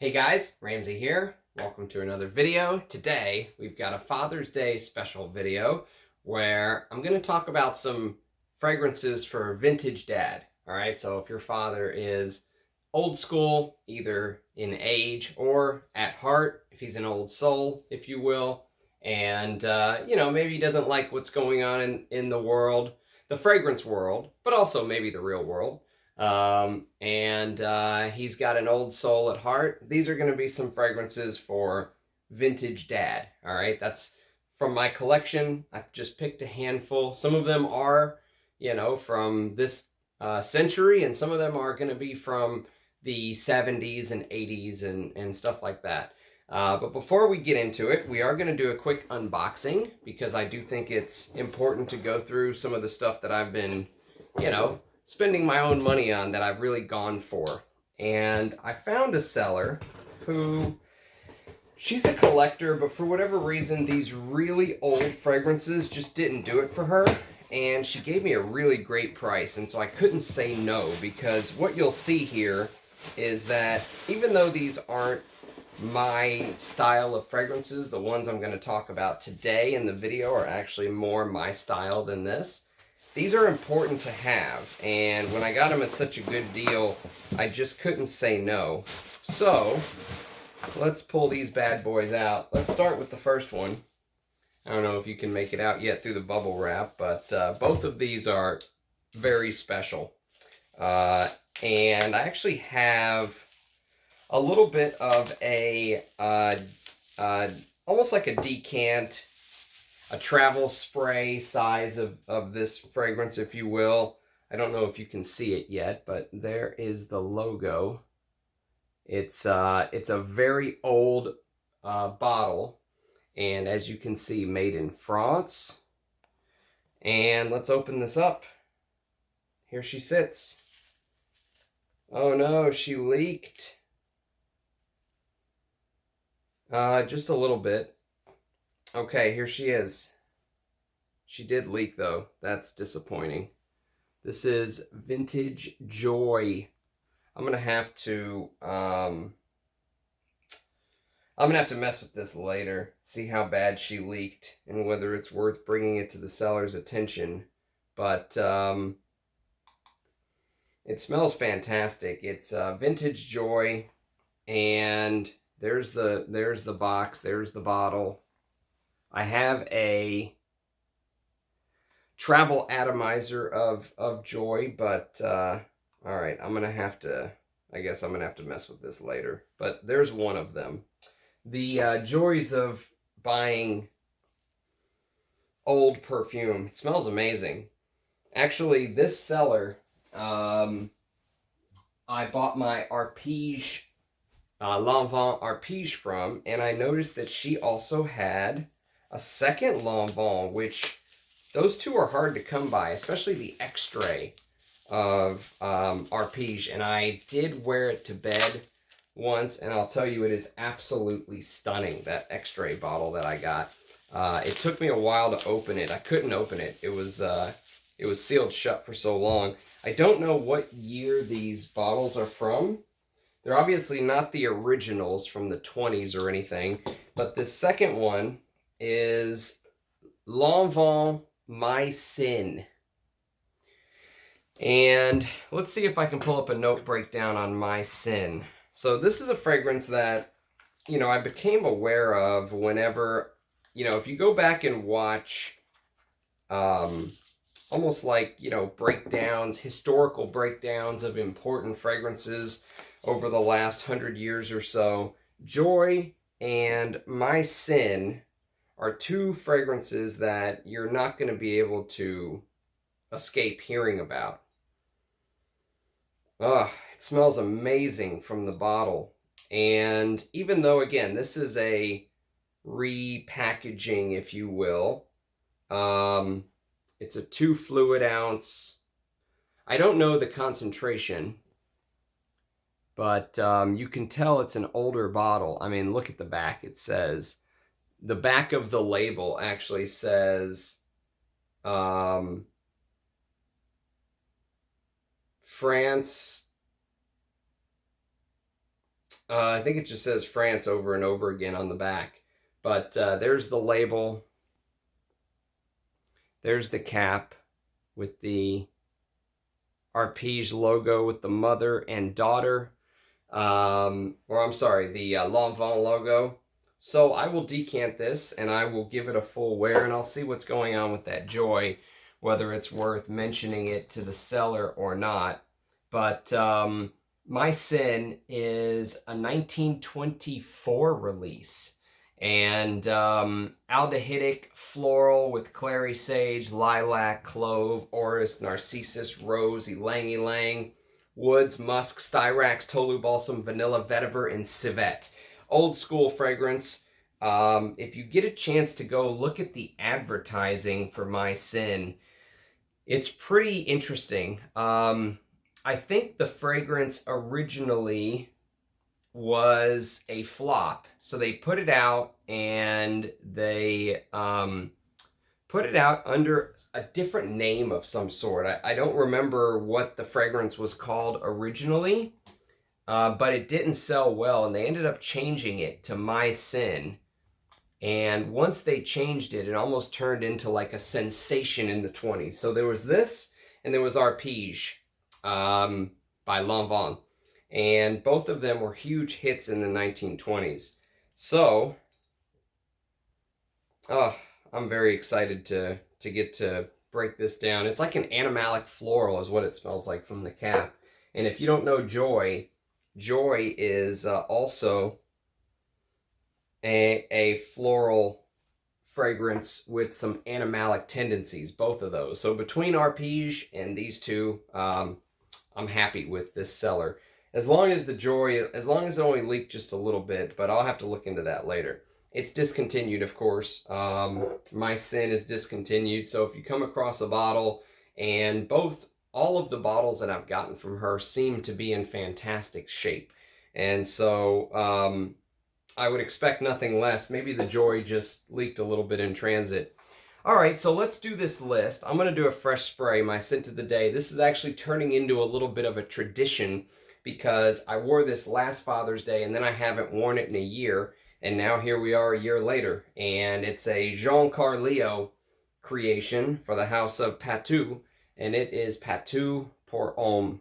Hey guys, Ramsey here. Welcome to another video. Today we've got a Father's Day special video where I'm going to talk about some fragrances for vintage dad. Alright, so if your father is old school, either in age or at heart, if he's an old soul, if you will, and maybe he doesn't like what's going on in the world, the fragrance world, but also maybe the real world. He's got an old soul at heart. These are going to be some fragrances for vintage dad. All right, that's from my collection. I've just picked a handful. Some of them are, from this century, and some of them are going to be from the 70s and 80s and stuff like that. But before we get into it, we are going to do a quick unboxing because I do think it's important to go through some of the stuff that I've been, spending my own money on, that I've really gone for. And I found a seller who, she's a collector, but for whatever reason, these really old fragrances just didn't do it for her. And she gave me a really great price, and so I couldn't say no, because what you'll see here is that even though these aren't my style of fragrances, the ones I'm going to talk about today in the video are actually more my style than this. These are important to have, and when I got them at such a good deal, I just couldn't say no. So, let's pull these bad boys out. Let's start with the first one. I don't know if you can make it out yet through the bubble wrap, but both of these are very special. And I actually have a little bit of a, almost like a decant, a travel spray size of this fragrance, if you will. I don't know if you can see it yet, but there is the logo. It's a very old bottle, and as you can see, made in France. And let's open this up. Here she sits. Oh no, she leaked. Just a little bit. Okay, here she is. She did leak though. That's disappointing. This is Vintage Joy. I'm gonna have to mess with this later, see how bad she leaked and whether it's worth bringing it to the seller's attention. But it smells fantastic. It's Vintage Joy, and there's the box, there's the bottle. I have a travel atomizer of Joy, but all right, I guess I'm gonna have to mess with this later. But there's one of them. The joys of buying old perfume. It smells amazing. Actually, this seller, I bought my Arpege, Lanvin Arpege from, and I noticed that she also had a second Lanvin, which those two are hard to come by, especially the X-Ray of Arpege. And I did wear it to bed once, and I'll tell you, it is absolutely stunning, that X-Ray bottle that I got. It took me a while to open it. I couldn't open it. It was sealed shut for so long. I don't know what year these bottles are from. They're obviously not the originals from the 20s or anything, but this second one is Lanvin My Sin. And let's see if I can pull up a note breakdown on My Sin. So this is a fragrance that, I became aware of whenever, if you go back and watch almost like, breakdowns, historical breakdowns of important fragrances over the last 100 years or so, Joy and My Sin are two fragrances that you're not going to be able to escape hearing about. Ugh, it smells amazing from the bottle. And even though, again, this is a repackaging, if you will, it's a 2 fluid ounce. I don't know the concentration, but you can tell it's an older bottle. I mean, look at the back. It says, the back of the label actually says France I think it just says France over and over again on the back. But there's the label. There's the cap with the Arpege logo with the mother and daughter. Or I'm sorry, the Lanvin logo. So I will decant this and I will give it a full wear, and I'll see what's going on with that Joy, whether it's worth mentioning it to the seller or not. But my Sin is a 1924 release, and aldehydic floral with clary sage, lilac, clove, orris, narcissus, rose, ylang ylang, woods, musk, styrax, tolu balsam, vanilla, vetiver, and civet. Old school fragrance. If you get a chance to go look at the advertising for my Sin, it's pretty interesting. I think the fragrance originally was a flop. So they put it out, and they put it out under a different name of some sort. I don't remember what the fragrance was called originally, but it didn't sell well, and they ended up changing it to My Sin. And once they changed it, it almost turned into like a sensation in the 20s. So there was this, and there was Arpege by Lanvin. And both of them were huge hits in the 1920s. So, I'm very excited to get to break this down. It's like an animalic floral is what it smells like from the cap. And if you don't know Joy, Joy is also a floral fragrance with some animalic tendencies, both of those. So between Arpege and these two, I'm happy with this seller. As long as the Joy, as long as it only leaked just a little bit, but I'll have to look into that later. It's discontinued, of course. My Sin is discontinued, so if you come across a bottle, and all of the bottles that I've gotten from her seem to be in fantastic shape. And so I would expect nothing less. Maybe the Joy just leaked a little bit in transit. All right, so let's do this list. I'm going to do a fresh spray, my scent of the day. This is actually turning into a little bit of a tradition because I wore this last Father's Day and then I haven't worn it in a year. And now here we are a year later. And it's a Jean Carleo creation for the house of Patou. And it is Patou Pour Homme.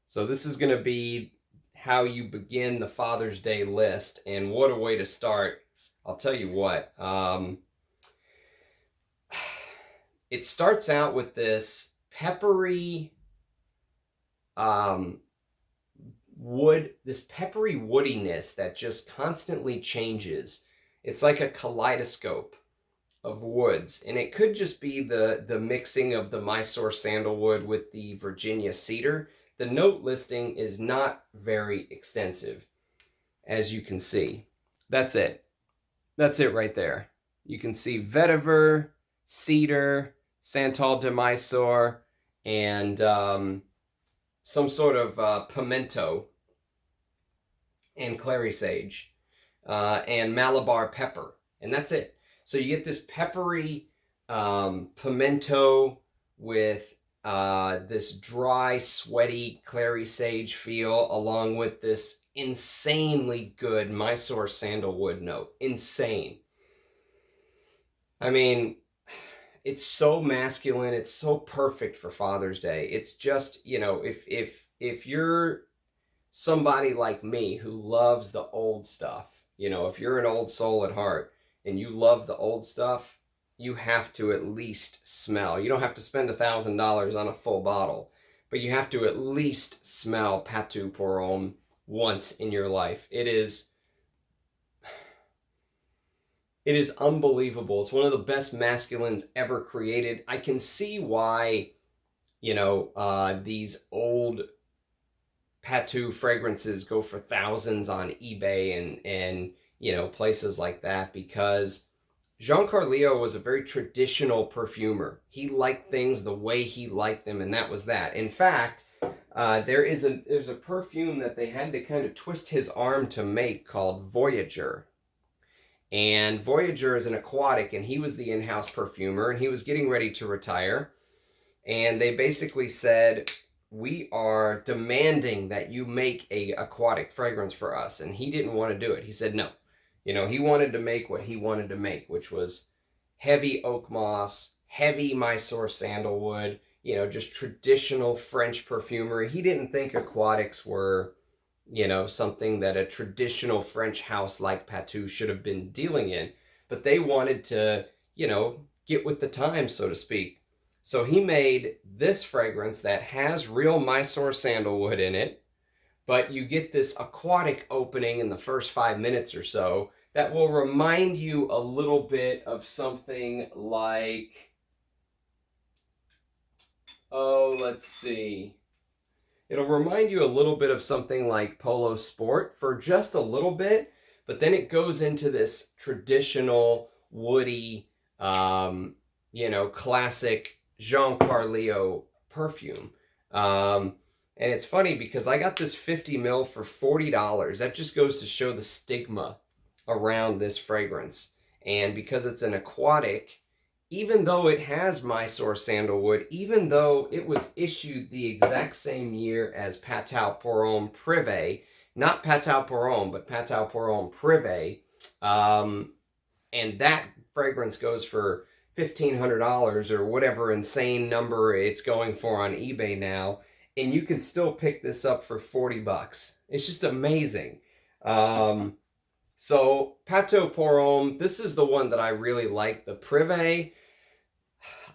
So this is going to be how you begin the Father's Day list, and what a way to start. I'll tell you what, it starts out with this peppery peppery woodiness that just constantly changes. It's like a kaleidoscope of woods, and it could just be the mixing of the Mysore sandalwood with the Virginia cedar. The note listing is not very extensive, as you can see. That's it. That's it right there. You can see vetiver, cedar, santal de Mysore, and some sort of pimento and clary sage and Malabar pepper. And that's it. So you get this peppery pimento with this dry, sweaty, clary sage feel, along with this insanely good Mysore sandalwood note. Insane. I mean, it's so masculine. It's so perfect for Father's Day. It's just, you know, if you're somebody like me who loves the old stuff, you know, if you're an old soul at heart and you love the old stuff, you have to at least smell. You don't have to spend $1,000 on a full bottle, but you have to at least smell Patou Pour Homme once in your life. It is unbelievable. It's one of the best masculines ever created. I can see why, you know, these old Patou fragrances go for thousands on eBay and you know, places like that, because Jean Carleo was a very traditional perfumer. He liked things the way he liked them, and that was that. In fact, there's a perfume that they had to kind of twist his arm to make called Voyager. And Voyager is an aquatic, and he was the in-house perfumer, and he was getting ready to retire. And they basically said, we are demanding that you make a aquatic fragrance for us. And he didn't want to do it. He said no. You know, he wanted to make what he wanted to make, which was heavy oak moss, heavy Mysore sandalwood, you know, just traditional French perfumery. He didn't think aquatics were, you know, something that a traditional French house like Patou should have been dealing in. But they wanted to, you know, get with the times, so to speak. So he made this fragrance that has real Mysore sandalwood in it, but you get this aquatic opening in the first 5 minutes or so that will remind you a little bit of something like, oh, let's see. It'll remind you a little bit of something like Polo Sport for just a little bit, but then it goes into this traditional woody, you know, classic Jean Carleo perfume. And it's funny because I got this 50 mil for $40. That just goes to show the stigma around this fragrance. And because it's an aquatic, even though it has Mysore sandalwood, even though it was issued the exact same year as Pinault Pour Homme Privé, not Pinault Pour Homme, but Pinault Pour Homme Privé, and that fragrance goes for $1,500 or whatever insane number it's going for on eBay now, and you can still pick this up for 40 bucks. It's just amazing. So Pinault Pour Homme, this is the one that I really like, the Privé.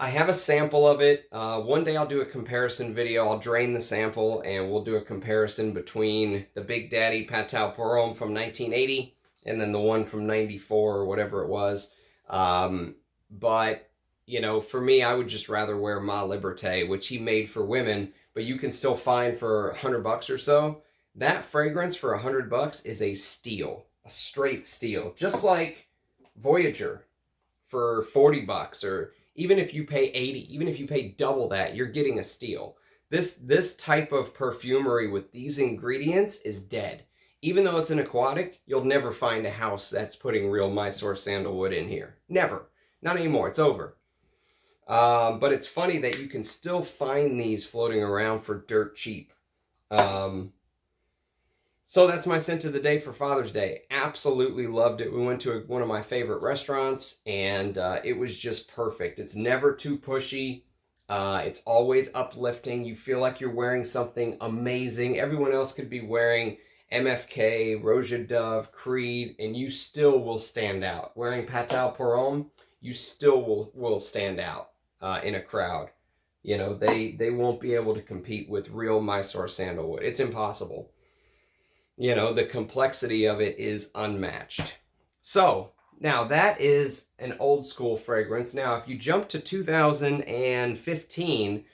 I have a sample of it. One day I'll do a comparison video. I'll drain the sample and we'll do a comparison between the Big Daddy Pinault Pour Homme from 1980 and then the one from 94 or whatever it was. But, you know, for me, I would just rather wear Ma Liberté, which he made for women, but you can still find for 100 bucks or so. That fragrance for 100 bucks is a steal, a straight steal. Just like Voyager for 40 bucks, or even if you pay 80, even if you pay double that, you're getting a steal. This type of perfumery with these ingredients is dead. Even though it's an aquatic, you'll never find a house that's putting real Mysore sandalwood in here. Never. Not anymore. It's over. But it's funny that you can still find these floating around for dirt cheap. So that's my scent of the day for Father's Day. Absolutely loved it. We went to one of my favorite restaurants, and it was just perfect. It's never too pushy. It's always uplifting. You feel like you're wearing something amazing. Everyone else could be wearing MFK, Roja Dove, Creed, and you still will stand out. Wearing Pinault Pour Homme, you still will stand out in a crowd. You know, they won't be able to compete with real Mysore sandalwood. It's impossible. You know, the complexity of it is unmatched. So, now that is an old school fragrance. Now, if you jump to 2015,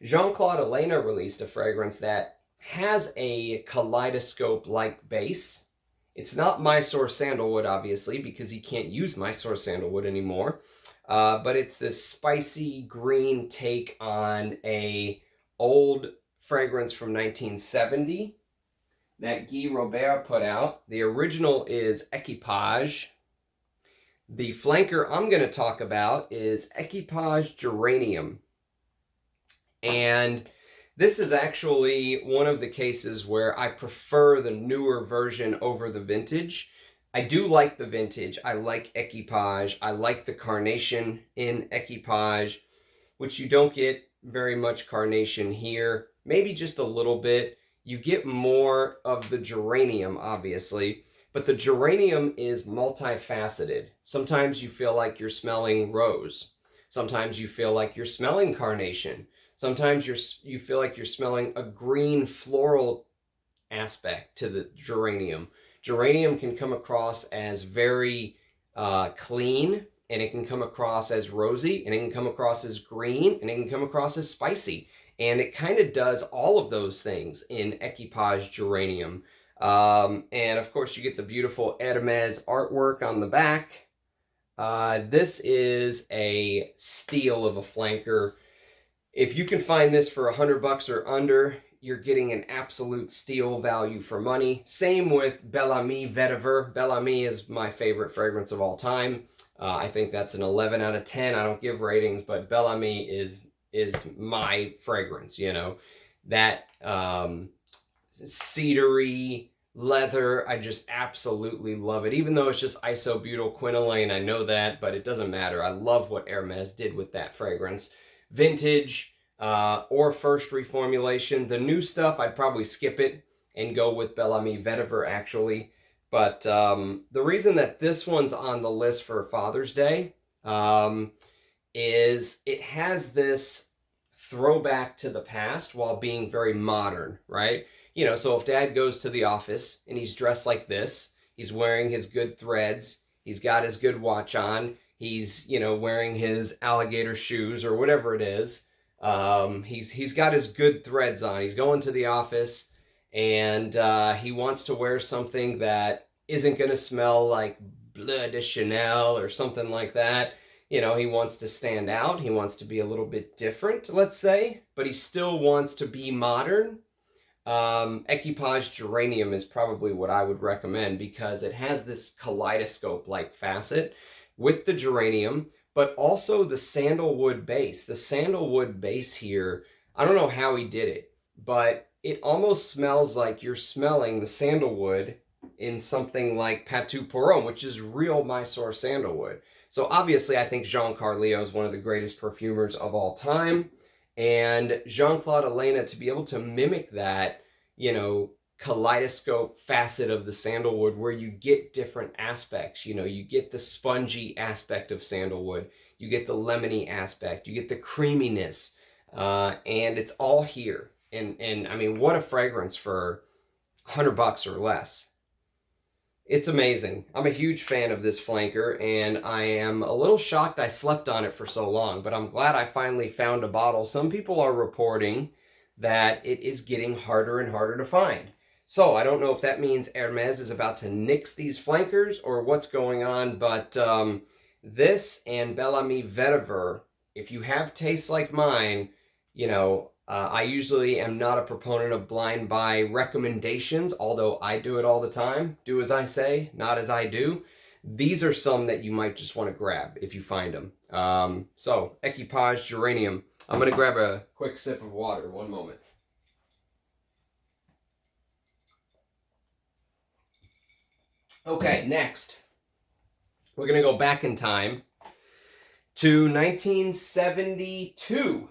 Jean-Claude Elena released a fragrance that has a kaleidoscope-like base. It's not Mysore sandalwood, obviously, because he can't use Mysore sandalwood anymore. But it's this spicy green take on a old fragrance from 1970 that Guy Robert put out. The original is Equipage. The flanker I'm going to talk about is Equipage Geranium. And this is actually one of the cases where I prefer the newer version over the vintage. I do like the vintage. I like Equipage. I like the carnation in Equipage, which you don't get very much carnation here. Maybe just a little bit. You get more of the geranium, obviously, but the geranium is multifaceted. Sometimes you feel like you're smelling rose. Sometimes you feel like you're smelling carnation. Sometimes you feel like you're smelling a green floral aspect to the geranium. Geranium can come across as very clean, and it can come across as rosy, and it can come across as green, and it can come across as spicy. And it kind of does all of those things in Equipage Geranium. And of course you get the beautiful Hermes artwork on the back. This is a steal of a flanker. If you can find this for 100 bucks or under, you're getting an absolute steal value for money. Same with Bel Ami Vetiver. Bel Ami is my favorite fragrance of all time. I think that's an 11 out of 10. I don't give ratings, but Bel Ami is my fragrance, you know. that cedary leather. I just absolutely love it. Even though it's just isobutyl-quinoline, I know that, but it doesn't matter. I love what Hermes did with that fragrance. Vintage or first reformulation. The new stuff, I'd probably skip it and go with Bel Ami Vetiver, actually. But the reason that this one's on the list for Father's Day is it has this throwback to the past while being very modern, right? You know, so if Dad goes to the office and he's dressed like this, he's wearing his good threads, he's got his good watch on, he's, you know, wearing his alligator shoes or whatever it is. He's got his good threads on. He's going to the office, and he wants to wear something that isn't going to smell like Bleu de Chanel or something like that. You know, he wants to stand out. He wants to be a little bit different, let's say, but he still wants to be modern. Equipage Geranium is probably what I would recommend, because it has this kaleidoscope-like facet with the geranium, but also the sandalwood base. The sandalwood base here, I don't know how he did it, but it almost smells like you're smelling the sandalwood in something like Patou Pour Homme, which is real Mysore sandalwood. So obviously I think Jean Carleo is one of the greatest perfumers of all time. And Jean-Claude Elena, to be able to mimic that, you know, kaleidoscope facet of the sandalwood where you get different aspects. You know, you get the spongy aspect of sandalwood, you get the lemony aspect, you get the creaminess, and it's all here. And I mean, what a fragrance for $100 or less. It's amazing. I'm a huge fan of this flanker, and I am a little shocked I slept on it for so long, but I'm glad I finally found a bottle. Some people are reporting that it is getting harder and harder to find. So I don't know if that means Hermes is about to nix these flankers or what's going on, but this and Bel Ami Vetiver, if you have tastes like mine, you know, I usually am not a proponent of blind buy recommendations, although I do it all the time. Do as I say, not as I do. These are some that you might just want to grab if you find them. So, Equipage Geranium. I'm going to grab a quick sip of water. One moment. Okay, next. We're going to go back in time to 1972.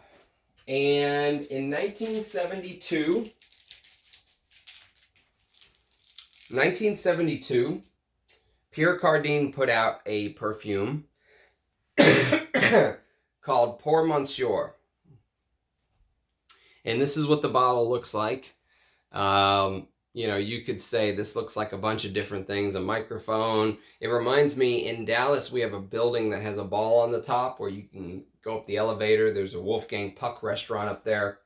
And in 1972, Pierre Cardin put out a perfume called Pour Monsieur. And this is what the bottle looks like. You know, you could say this looks like a bunch of different things, a microphone. It reminds me, in Dallas, we have a building that has a ball on the top where you can go up the elevator. There's a Wolfgang Puck restaurant up there.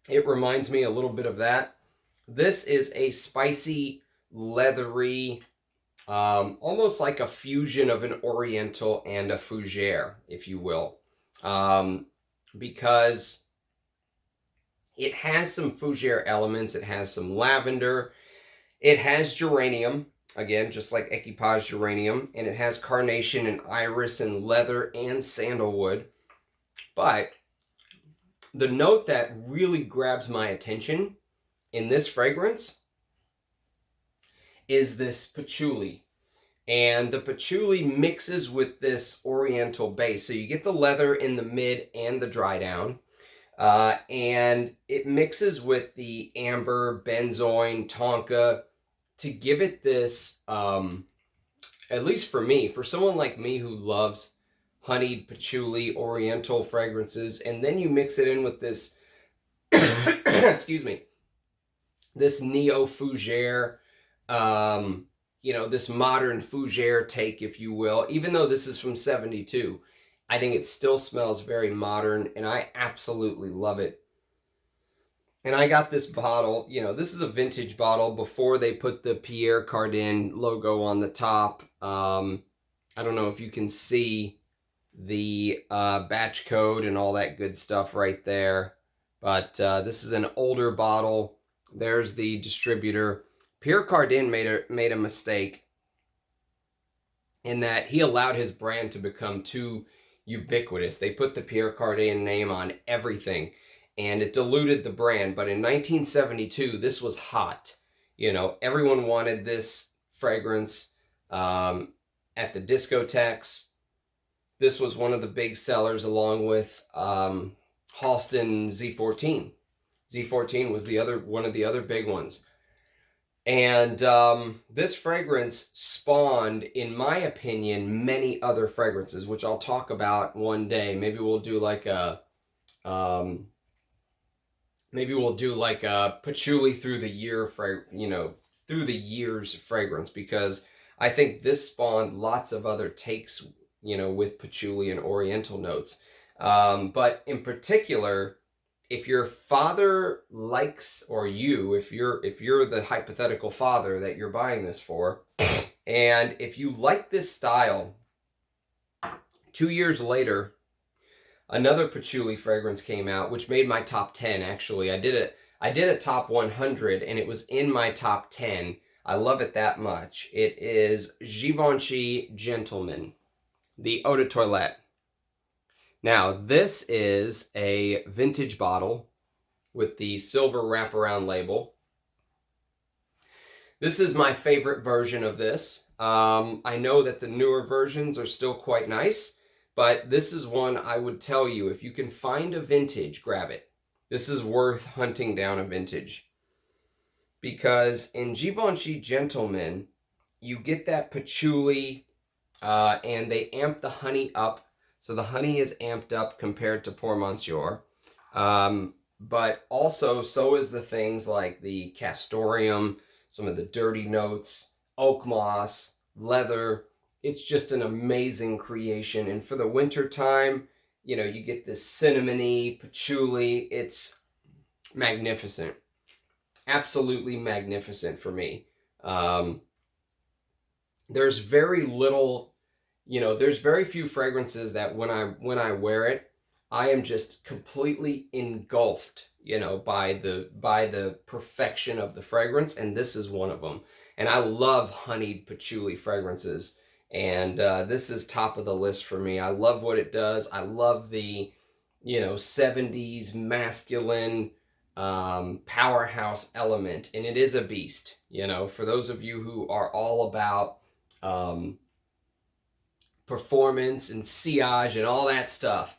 It reminds me a little bit of that. This is a spicy, leathery, almost like a fusion of an Oriental and a Fougère, if you will. Because it has some Fougère elements. It has some lavender. It has geranium. Again, just like Equipage Geranium. And it has carnation and iris and leather and sandalwood. But the note that really grabs my attention in this fragrance is this patchouli. And the patchouli mixes with this Oriental base. So you get the leather in the mid and the dry down. And it mixes with the amber, benzoin, tonka to give it this, at least for me, for someone like me who loves honeyed patchouli, Oriental fragrances, and then you mix it in with this, excuse me, this neo-Fougère, you know, this modern Fougère take, if you will, even though this is from 72. I think it still smells very modern, and I absolutely love it. And I got this bottle, you know, this is a vintage bottle before they put the Pierre Cardin logo on the top. I don't know if you can see the batch code and all that good stuff right there. But this is an older bottle. There's the distributor. Pierre Cardin made a mistake in that he allowed his brand to become too ubiquitous. They put the Pierre Cardin name on everything. and it diluted the brand. But in 1972, this was hot. You know, everyone wanted this fragrance at the discotheques. This was one of the big sellers, along with Halston Z14. Z14 was one of the other big ones. And this fragrance spawned, in my opinion, many other fragrances, which I'll talk about one day. Maybe we'll do like a patchouli through the year, through the years fragrance, because I think this spawned lots of other takes, with patchouli and oriental notes. But in particular, if your father likes, or if you're the hypothetical father that you're buying this for, and if you like this style, 2 years later, another patchouli fragrance came out, which made my top 10, actually. I did a top 100, and it was in my top 10. I love it that much. It is Givenchy Gentleman, the Eau de Toilette. Now, this is a vintage bottle with the silver wraparound label. This is my favorite version of this. I know that the newer versions are still quite nice, but this is one I would tell you, if you can find a vintage, grab it. This is worth hunting down a vintage. Because in Givenchy Gentleman, you get that patchouli, and they amp the honey up. So the honey is amped up compared to Pour Monsieur. But also, so is the things like the castoreum, some of the dirty notes, oak moss, leather. It's just an amazing creation. And for the winter time, you get this cinnamony patchouli. It's magnificent. Absolutely magnificent for me. There's very little, there's very few fragrances that when I wear it, I am just completely engulfed, by the perfection of the fragrance, and this is one of them. And I love honeyed patchouli fragrances, and this is top of the list for me. I love what it does. I love the, 70s masculine powerhouse element, and it is a beast. For those of you who are all about performance and sillage and all that stuff,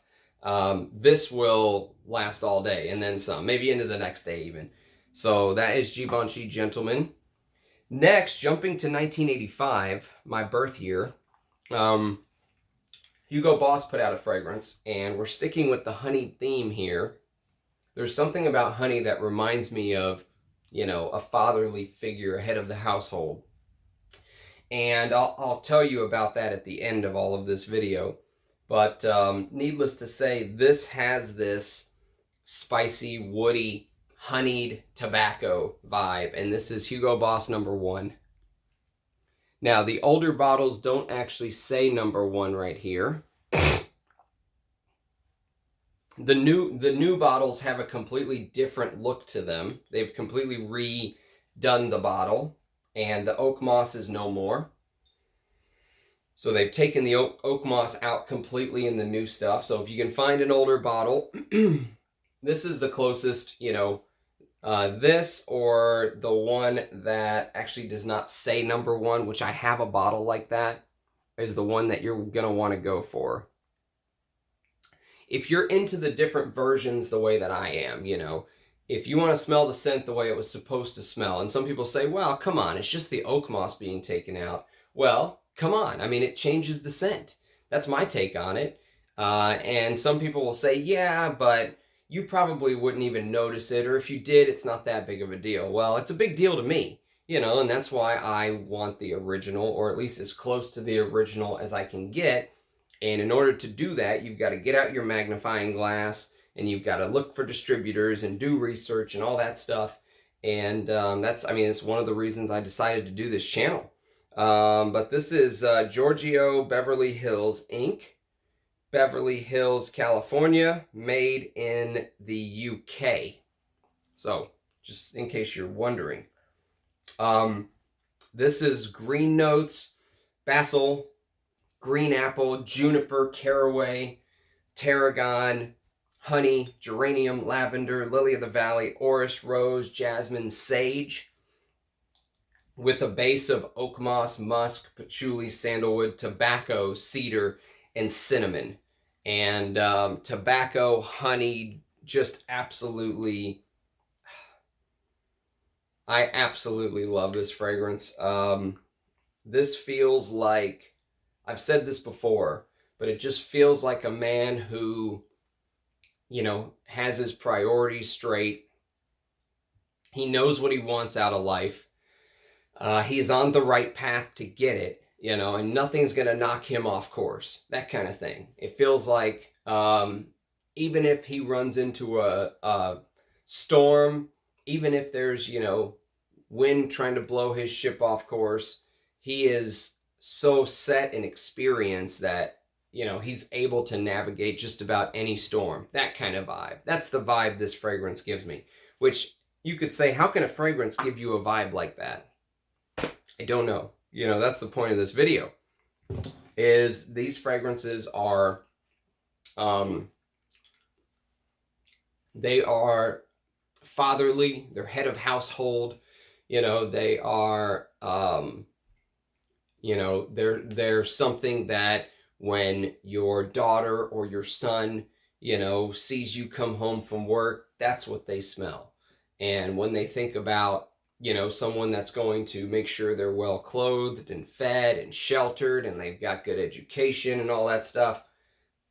this will last all day and then some, maybe into the next day even. So that is Givenchy Gentleman. Next, jumping to 1985, my birth year, Hugo Boss put out a fragrance, and we're sticking with the honey theme here. There's something about honey that reminds me of, a fatherly figure, head of the household. And I'll tell you about that at the end of all of this video. But needless to say, this has this spicy, woody, honeyed tobacco vibe. And this is Hugo Boss #1. Now, the older bottles don't actually say #1 right here. The new bottles have a completely different look to them. They've completely redone the bottle, and the oak moss is no more. So they've taken the oak moss out completely in the new stuff. So if you can find an older bottle, this is the closest, this or the one that actually does not say #1, which I have a bottle like that, is the one that you're going to want to go for. If you're into the different versions the way that I am, if you want to smell the scent the way it was supposed to smell, and some people say, well, come on, it's just the oak moss being taken out. Well, come on, I mean, it changes the scent. That's my take on it. And some people will say, yeah, but you probably wouldn't even notice it, or if you did, it's not that big of a deal. Well, it's a big deal to me, and that's why I want the original, or at least as close to the original as I can get. And in order to do that, you've got to get out your magnifying glass, and you've got to look for distributors and do research and all that stuff. And it's one of the reasons I decided to do this channel. But this is Giorgio Beverly Hills Inc., Beverly Hills, California, made in the UK. So, just in case you're wondering. This is green notes, basil, green apple, juniper, caraway, tarragon, honey, geranium, lavender, lily of the valley, orris, rose, jasmine, sage, with a base of oak moss, musk, patchouli, sandalwood, tobacco, cedar, and cinnamon. And tobacco, honey, just absolutely, I absolutely love this fragrance. This feels like, I've said this before, but it just feels like a man who, you know, has his priorities straight. He knows what he wants out of life. He's on the right path to get it, you know, and nothing's going to knock him off course, that kind of thing. It feels like even if he runs into a storm, even if there's, you know, wind trying to blow his ship off course, he is so set and experienced that, you know, he's able to navigate just about any storm. That kind of vibe. That's the vibe this fragrance gives me, which you could say, how can a fragrance give you a vibe like that? I don't know. You know, that's the point of this video, is these fragrances are, they are fatherly, they're head of household, you know, they are, you know, they're something that when your daughter or your son, you know, sees you come home from work, that's what they smell. And when they think about, you know, someone that's going to make sure they're well clothed and fed and sheltered and they've got good education and all that stuff,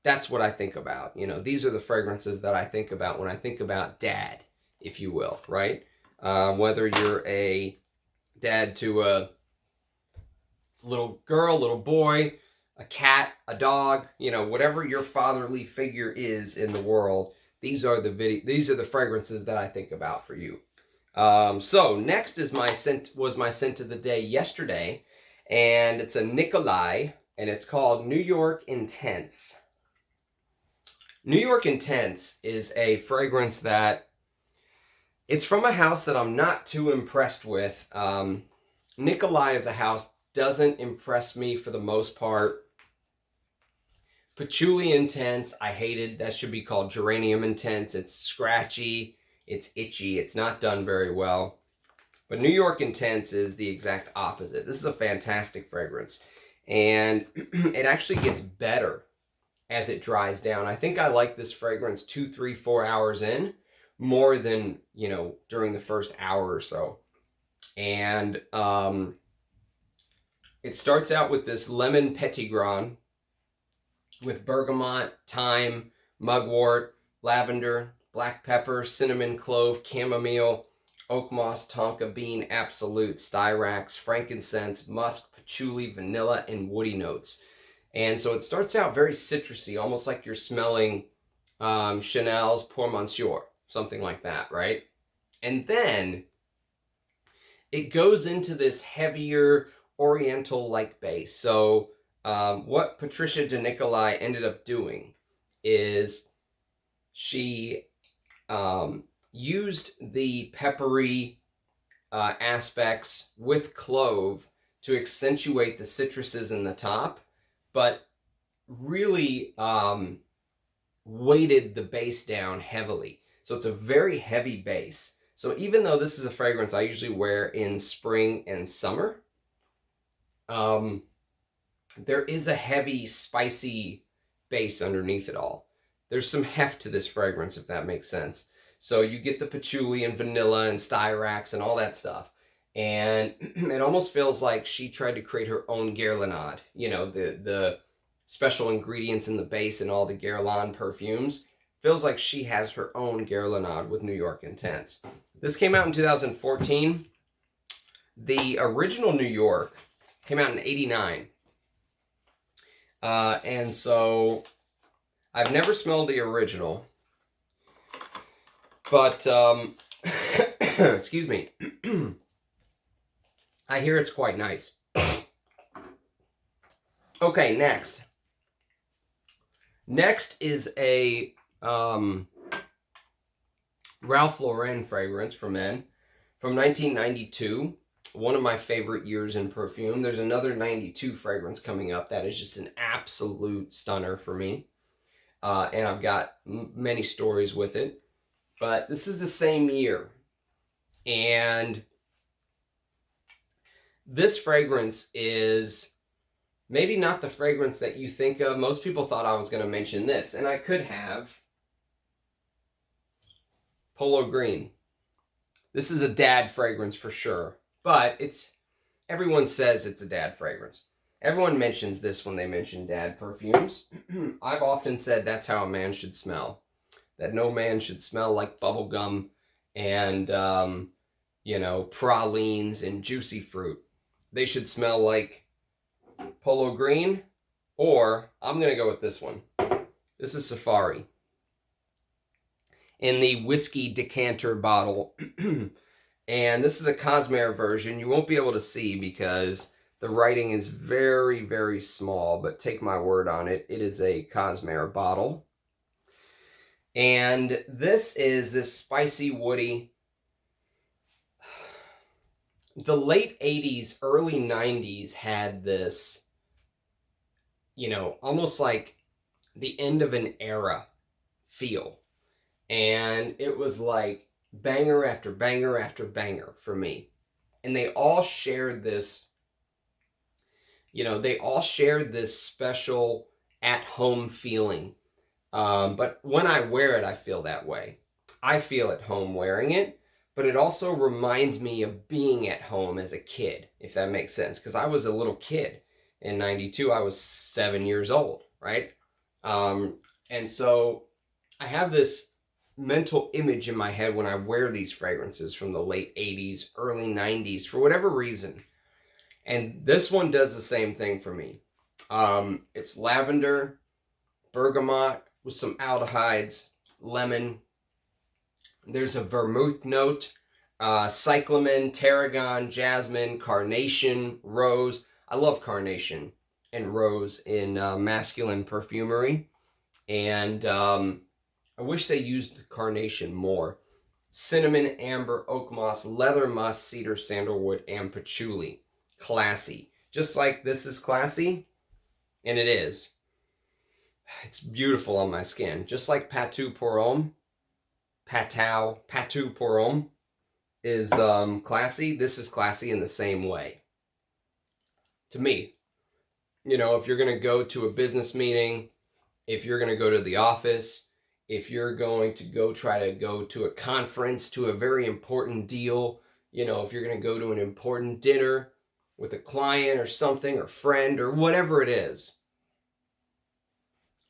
that's what I think about. You know, these are the fragrances that I think about when I think about dad, if you will, right? Whether you're a dad to a little girl, little boy, a cat, a dog, you know, whatever your fatherly figure is in the world, these are the fragrances that I think about for you. So next is my scent of the day yesterday, and it's a Nicolaï, and it's called New York Intense. New York Intense is a fragrance that, it's from a house that I'm not too impressed with. Nicolaï as a house doesn't impress me for the most part. Patchouli Intense, I hated. That should be called Geranium Intense. It's scratchy. It's itchy. It's not done very well. But New York Intense is the exact opposite. This is a fantastic fragrance. And it actually gets better as it dries down. I think I like this fragrance 2, 3, 4 hours in more than, you know, during the first hour or so. And it starts out with this lemon petitgrain with bergamot, thyme, mugwort, lavender, black pepper, cinnamon, clove, chamomile, oak moss, tonka bean, absolute, styrax, frankincense, musk, patchouli, vanilla, and woody notes. And so it starts out very citrusy, almost like you're smelling Chanel's Pour Monsieur, something like that, right? And then it goes into this heavier oriental-like base. So what Patricia de Nicolaï ended up doing is she used the peppery aspects with clove to accentuate the citruses in the top, but really weighted the base down heavily. So it's a very heavy base. So even though this is a fragrance I usually wear in spring and summer, there is a heavy, spicy base underneath it all. There's some heft to this fragrance, if that makes sense. So you get the patchouli and vanilla and styrax and all that stuff. And it almost feels like she tried to create her own Guerlain. You know, the special ingredients in the base and all the Guerlain perfumes. Feels like she has her own Guerlain with New York Intense. This came out in 2014. The original New York came out in '89. And so I've never smelled the original, but excuse me. I hear it's quite nice. Okay, next. Next is a Ralph Lauren fragrance for men from 1992. One of my favorite years in perfume. There's another 92 fragrance coming up that is just an absolute stunner for me. and I've got many stories with it. But this is the same year. And this fragrance is maybe not the fragrance that you think of. Most people thought I was going to mention this, and I could have. Polo Green. This is a dad fragrance for sure, but everyone says it's a dad fragrance. Everyone mentions this when they mention dad perfumes. I've often said that's how a man should smell. That no man should smell like bubblegum and, pralines and juicy fruit. They should smell like Polo Green, or I'm going to go with this one. This is Safari. In the whiskey decanter bottle. And this is a Cosmere version. You won't be able to see because the writing is very, very small, but take my word on it, it is a Cosmere bottle. And this is this spicy, woody. The late 80s, early 90s had this, almost like the end of an era feel. And it was like banger after banger after banger for me. And they all shared this, special at-home feeling. But when I wear it, I feel that way. I feel at home wearing it, but it also reminds me of being at home as a kid, if that makes sense. Because I was a little kid. In 92, I was 7 years old, right? And so I have this mental image in my head when I wear these fragrances from the late 80s, early 90s, for whatever reason. And this one does the same thing for me. It's lavender, bergamot with some aldehydes, lemon. There's a vermouth note, cyclamen, tarragon, jasmine, carnation, rose. I love carnation and rose in masculine perfumery. And I wish they used carnation more. Cinnamon, amber, oak moss, leather musk, cedar, sandalwood, and patchouli. Classy. Just like this is classy, and it is. It's beautiful on my skin. Just like Patou Pour Homme, Patou Pour Homme is classy. This is classy in the same way. To me. If you're going to go to a business meeting, if you're going to go to the office, if you're going to go to a conference, to a very important deal, if you're going to go to an important dinner with a client or something, or friend, or whatever it is,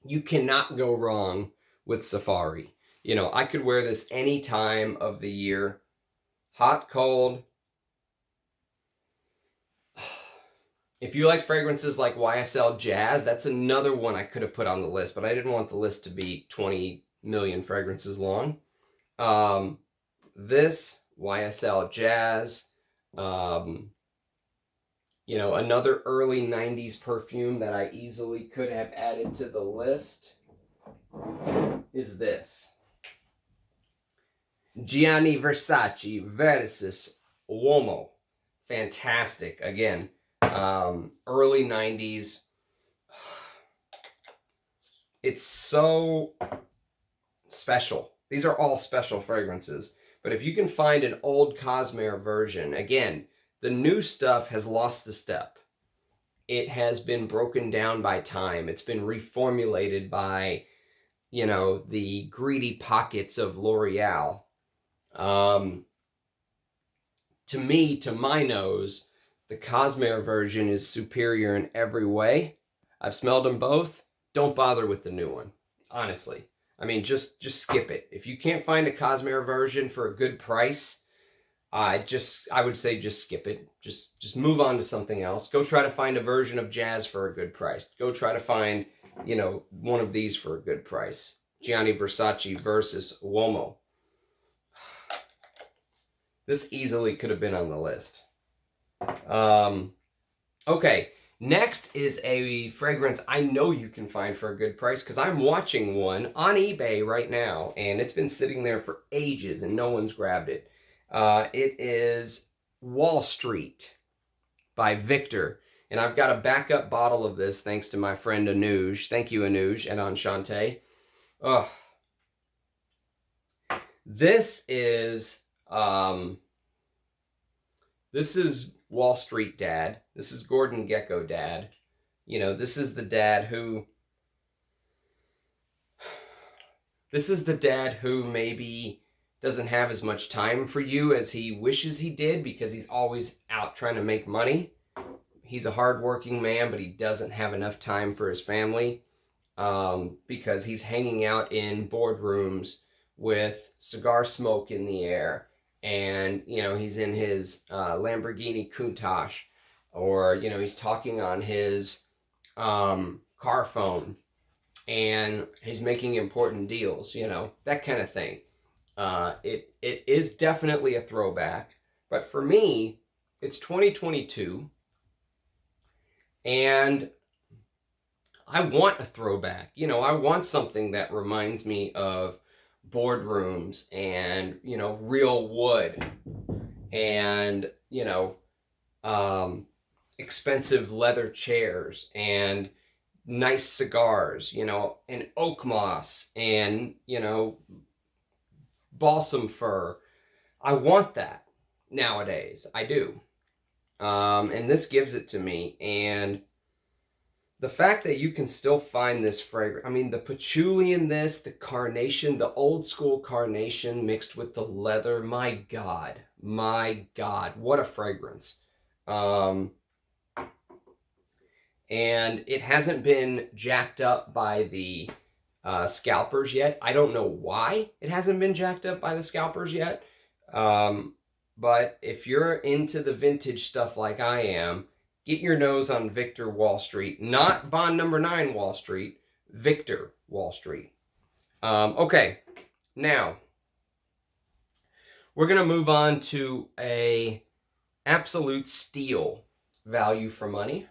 you cannot go wrong with Safari. I could wear this any time of the year. Hot, cold. If you like fragrances like YSL Jazz, that's another one I could have put on the list, but I didn't want the list to be 20 million fragrances long. This YSL Jazz, another early 90s perfume that I easily could have added to the list is this. Gianni Versace versus Uomo. Fantastic. Again, early 90s. It's so special. These are all special fragrances. But if you can find an old Cosmere version, again, the new stuff has lost a step. It has been broken down by time. It's been reformulated by, the greedy pockets of L'Oreal. To me, to my nose, the Cosmere version is superior in every way. I've smelled them both. Don't bother with the new one, honestly. I mean, just skip it. If you can't find a Cosmere version for a good price, I would say just skip it. Just move on to something else. Go try to find a version of Jazz for a good price. Go try to find, one of these for a good price. Gianni Versace versus Uomo. This easily could have been on the list. Okay, next is a fragrance I know you can find for a good price because I'm watching one on eBay right now, and it's been sitting there for ages and no one's grabbed it. It is Wall Street by Victor, and I've got a backup bottle of this thanks to my friend Panouge. Thank you, Panouge and Enchante. Oh, this is Wall Street Dad. This is Gordon Gekko Dad. You know, this is the dad who maybe doesn't have as much time for you as he wishes he did because he's always out trying to make money. He's a hardworking man, but he doesn't have enough time for his family because he's hanging out in boardrooms with cigar smoke in the air, and, you know, he's in his Lamborghini Countach, or, you know, he's talking on his car phone, and he's making important deals, you know, that kind of thing. It is definitely a throwback, but for me, it's 2022, and I want a throwback. You know, I want something that reminds me of boardrooms and, you know, real wood and, you know, expensive leather chairs and nice cigars, you know, and oak moss and, you know, balsam fir. I want that nowadays. I do. And this gives it to me. And the fact that you can still find this fragrance, I mean, the patchouli in this, the carnation, the old school carnation mixed with the leather, my God, what a fragrance. And it hasn't been jacked up by the scalpers yet. I don't know why it hasn't been jacked up by the scalpers yet. But if you're into the vintage stuff like I am, get your nose on Victor Wall Street, not Bond number 9 Wall Street, Victor Wall Street. Okay, now we're going to move on to a absolute steal value for money.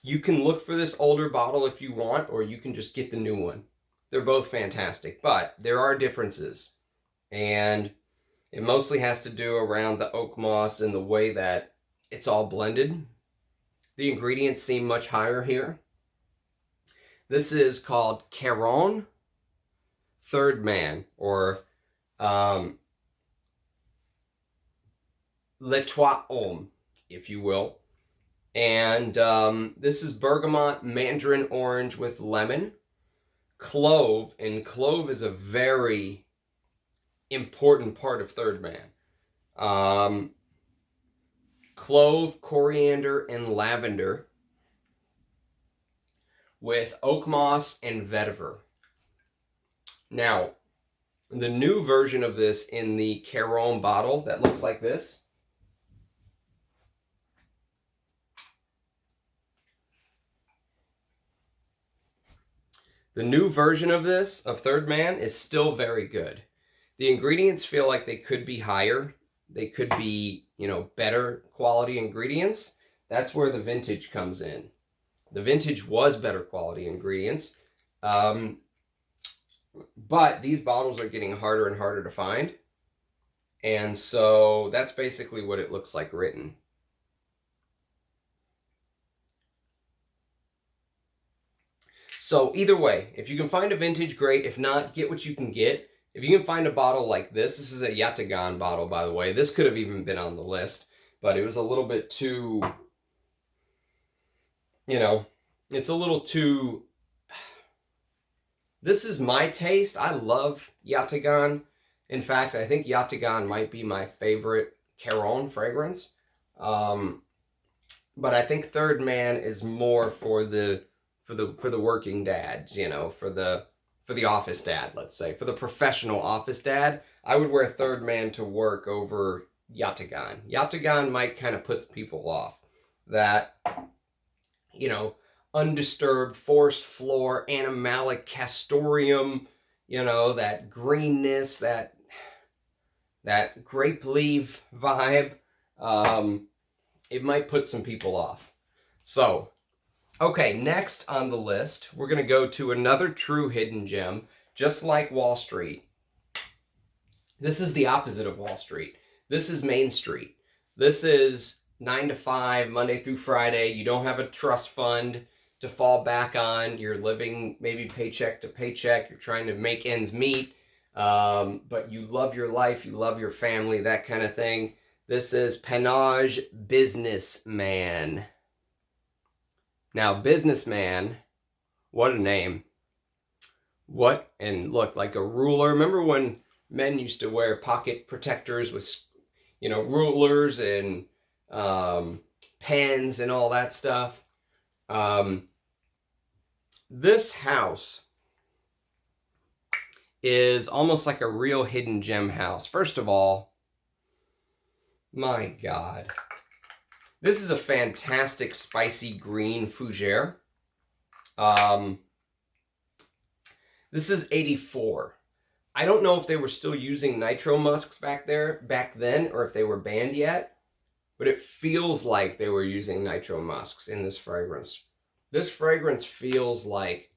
You can look for this older bottle if you want, or you can just get the new one. They're both fantastic, but there are differences. And it mostly has to do around the oak moss and the way that it's all blended. The ingredients seem much higher here. This is called Caron Third Man, or Le Trois Hommes, if you will. And this is bergamot, mandarin orange with lemon, clove, and clove is a very important part of Third Man. Clove, coriander, and lavender with oak moss and vetiver. Now, the new version of this in the Caron bottle that looks like this, the new version of this, of Third Man, is still very good. The ingredients feel like they could be higher. They could be, you know, better quality ingredients. That's where the vintage comes in. The vintage was better quality ingredients. But these bottles are getting harder and harder to find. And so that's basically what it looks like written. So either way, if you can find a vintage, great. If not, get what you can get. If you can find a bottle like this is a Yatagan bottle, by the way. This could have even been on the list, but it was a little bit too, you know, it's a little too, this is my taste. I love Yatagan. In fact, I think Yatagan might be my favorite Caron fragrance. But I think Third Man is more for the working dads, you know, for the office dad, let's say. For the professional office dad, I would wear Third Man to work over Yatagan. Yatagan might kind of put people off. That, you know, undisturbed forest floor, animalic castoreum, you know, that greenness, that grape leaf vibe. It might put some people off. So, okay, next on the list, we're going to go to another true hidden gem, just like Wall Street. This is the opposite of Wall Street. This is Main Street. This is 9 to 5, Monday through Friday. You don't have a trust fund to fall back on. You're living maybe paycheck to paycheck. You're trying to make ends meet, but you love your life, you love your family, that kind of thing. This is Panouge Businessman. Now, Businessman, what a name. What, and look, like a ruler. Remember when men used to wear pocket protectors with, you know, rulers and pens and all that stuff? This house is almost like a real hidden gem house. First of all, my God, this is a fantastic spicy green fougere. This is 84. I don't know if they were still using nitro musks back then, or if they were banned yet, but it feels like they were using nitro musks in this fragrance. This fragrance feels like,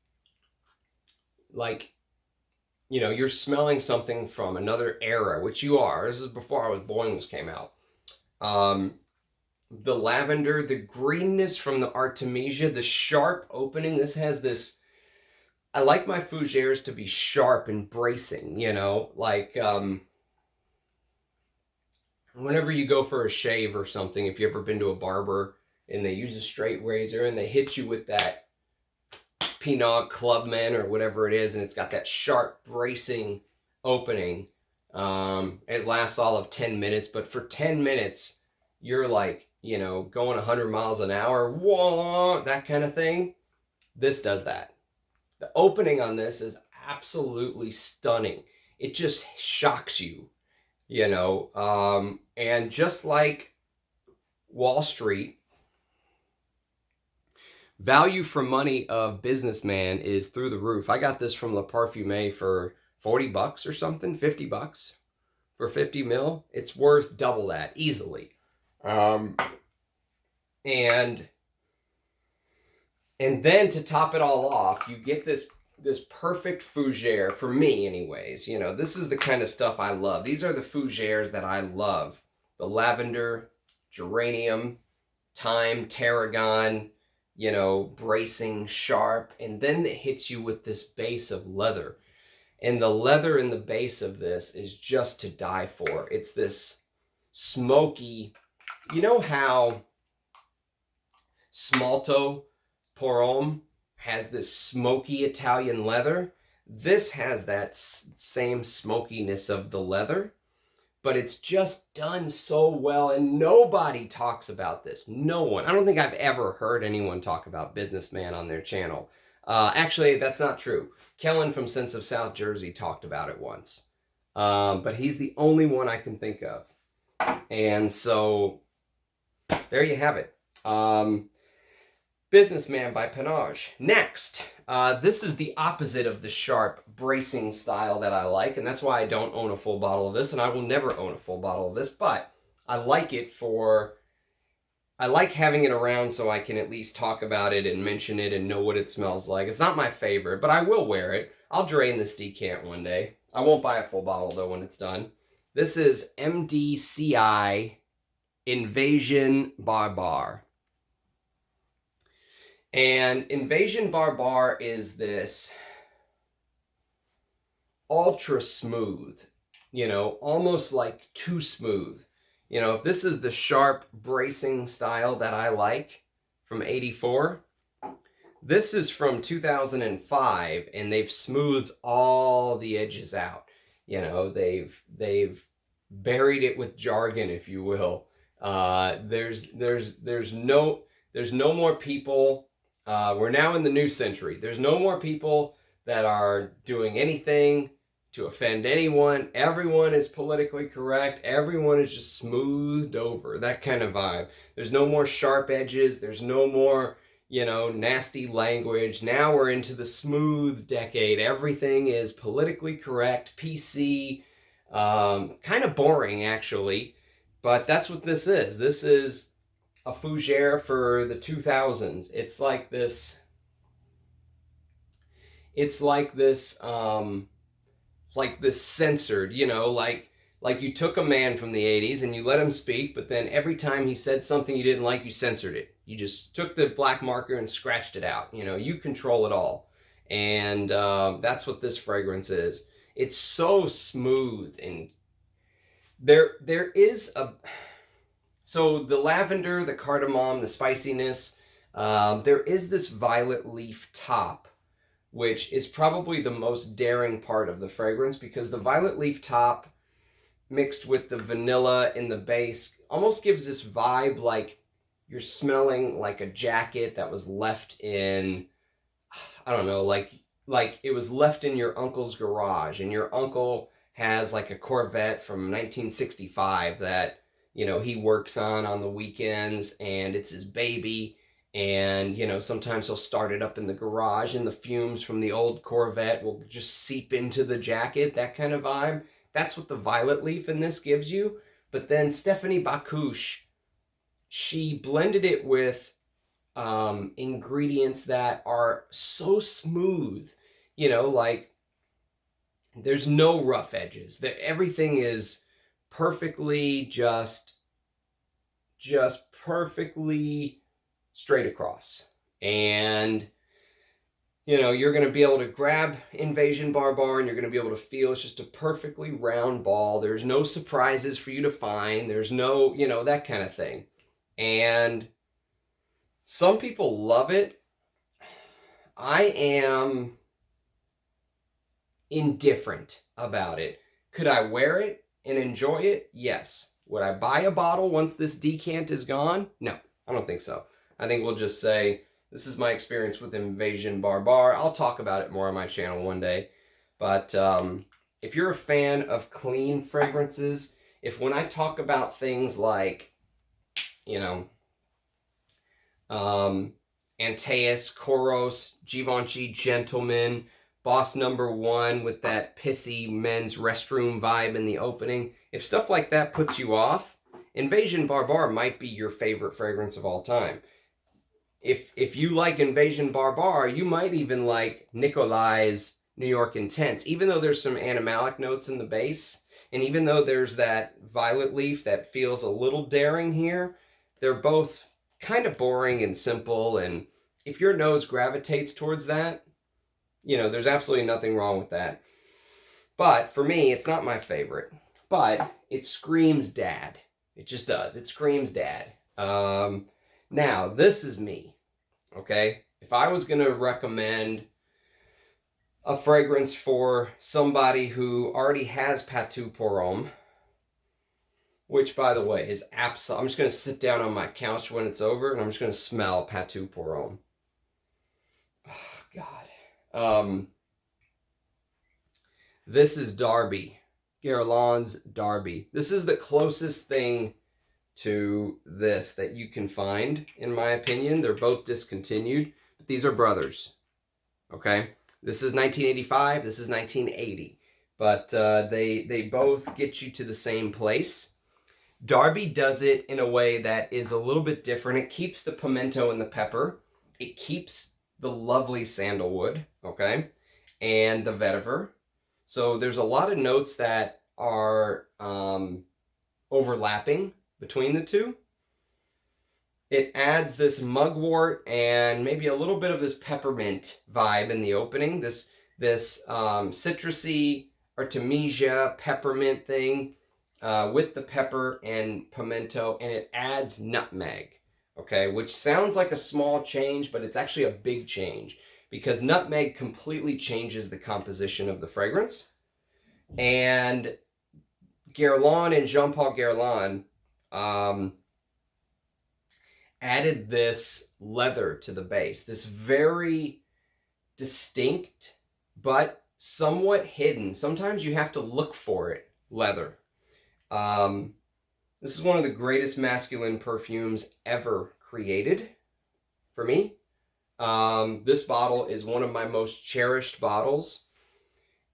you know, you're smelling something from another era, which you are. This is before I Was Born came out. The lavender, the greenness from the Artemisia, the sharp opening. This has this, I like my fougères to be sharp and bracing, you know, like whenever you go for a shave or something, if you've ever been to a barber and they use a straight razor and they hit you with that Pinault Clubman or whatever it is, and it's got that sharp bracing opening. It lasts all of 10 minutes, but for 10 minutes, you're like, you know, going 100 miles an hour, whoa, that kind of thing. This does that. The opening on this is absolutely stunning. It just shocks you, you know, and just like Wall Street, value for money of Businessman is through the roof. I got this from Le Parfumé for 40 bucks or something, 50 bucks for 50 mil. It's worth double that easily. And then to top it all off, you get this perfect fougere, for me anyways. You know, this is the kind of stuff I love. These are the fougères that I love. The lavender, geranium, thyme, tarragon, you know, bracing, sharp, and then it hits you with this base of leather. And the leather in the base of this is just to die for. It's this smoky, you know how Smalto Pour Homme has this smoky Italian leather? This has that same smokiness of the leather, but it's just done so well, and nobody talks about this. No one. I don't think I've ever heard anyone talk about Businessman on their channel. Actually, that's not true. Kellen from Sense of South Jersey talked about it once, but he's the only one I can think of. And so there you have it. Businessman by Panouge. Next, this is the opposite of the sharp bracing style that I like, and that's why I don't own a full bottle of this, and I will never own a full bottle of this, but I like it for, I like having it around so I can at least talk about it and mention it and know what it smells like. It's not my favorite, but I will wear it. I'll drain this decant one day. I won't buy a full bottle though when it's done. This is MDCI Invasion Barbare. And Invasion Barbare is this ultra smooth, you know, almost like too smooth. You know, if this is the sharp bracing style that I like from 84, this is from 2005, and they've smoothed all the edges out. You know, they've buried it with jargon, if you will. There's no more people. We're now in the new century. There's no more people that are doing anything to offend anyone. Everyone is politically correct. Everyone is just smoothed over. That kind of vibe. There's no more sharp edges. There's no more, you know, nasty language. Now we're into the smooth decade. Everything is politically correct, PC, kind of boring actually, but that's what this is. This is a fougere for the 2000s. It's like this censored, you know, like like you took a man from the 80s and you let him speak, but then every time he said something you didn't like, you censored it. You just took the black marker and scratched it out. You know, you control it all. And that's what this fragrance is. It's so smooth, and there is a... So the lavender, the cardamom, the spiciness, there is this violet leaf top, which is probably the most daring part of the fragrance, because the violet leaf top mixed with the vanilla in the base almost gives this vibe like you're smelling like a jacket that was left in, I don't know, like it was left in your uncle's garage, and your uncle has like a Corvette from 1965 that, you know, he works on the weekends, and it's his baby. And, you know, sometimes he'll start it up in the garage, and the fumes from the old Corvette will just seep into the jacket, that kind of vibe. That's what the violet leaf in this gives you. But then Stephanie Bacouche, she blended it with ingredients that are so smooth. You know, like there's no rough edges. Everything is perfectly just perfectly straight across. And, you know, you're going to be able to grab Invasion Barbare, and you're going to be able to feel it's just a perfectly round ball. There's no surprises for you to find. There's no, you know, that kind of thing. And some people love it. I am indifferent about it. Could I wear it and enjoy it? Yes. Would I buy a bottle once this decant is gone? No, I don't think so. I think we'll just say, this is my experience with Invasion Barbare. I'll talk about it more on my channel one day. But if you're a fan of clean fragrances, if when I talk about things like, you know, Antaeus, Koros, Givenchy Gentleman, Boss Number 1 with that pissy men's restroom vibe in the opening, if stuff like that puts you off, Invasion Barbare might be your favorite fragrance of all time. If you like Invasion Barbare, you might even like Nicolaï's New York Intense, even though there's some animalic notes in the base, and even though there's that violet leaf that feels a little daring here, they're both kind of boring and simple, and if your nose gravitates towards that, you know, there's absolutely nothing wrong with that. But for me, it's not my favorite, but it screams dad. It just does. It screams dad. Now, this is me, okay? If I was going to recommend a fragrance for somebody who already has Patou Pour Homme, which, by the way, is absolute. I'm just going to sit down on my couch when it's over, and I'm just going to smell Patou Pour Homme. Oh, God. This is Darby. Guerlain's Darby. This is the closest thing to this that you can find, in my opinion. They're both discontinued, but these are brothers. Okay? This is 1985. This is 1980. But they both get you to the same place. Darby does it in a way that is a little bit different. It keeps the pimento and the pepper. It keeps the lovely sandalwood, okay, and the vetiver. So there's a lot of notes that are overlapping between the two. It adds this mugwort and maybe a little bit of this peppermint vibe in the opening. This citrusy artemisia peppermint thing with the pepper and pimento, and it adds nutmeg, okay, which sounds like a small change, but it's actually a big change, because nutmeg completely changes the composition of the fragrance. And Guerlain and Jean-Paul Guerlain added this leather to the base, this very distinct but somewhat hidden, sometimes you have to look for it, leather. This is one of the greatest masculine perfumes ever created for me. This bottle is one of my most cherished bottles.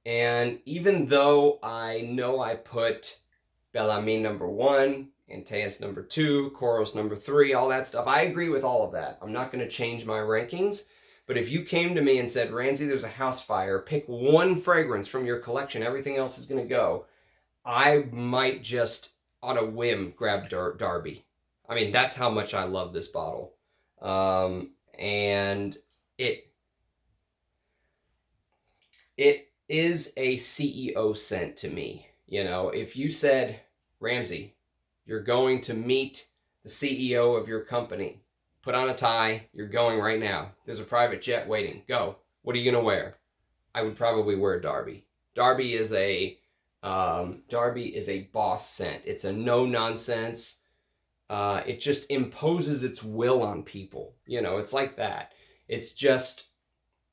And even though I know I put Bel Ami number 1, Antaeus number 2, Koros number 3, all that stuff, I agree with all of that. I'm not going to change my rankings. But if you came to me and said, Ramsey, there's a house fire, pick one fragrance from your collection, everything else is going to go, I might just on a whim grab Darby. I mean, that's how much I love this bottle. And it is a CEO scent to me. You know, if you said, Ramsey, you're going to meet the CEO of your company, put on a tie, you're going right now. There's a private jet waiting. Go. What are you going to wear? I would probably wear Darby. Darby is a boss scent. It's a no nonsense. It just imposes its will on people. You know, it's like that. It's just,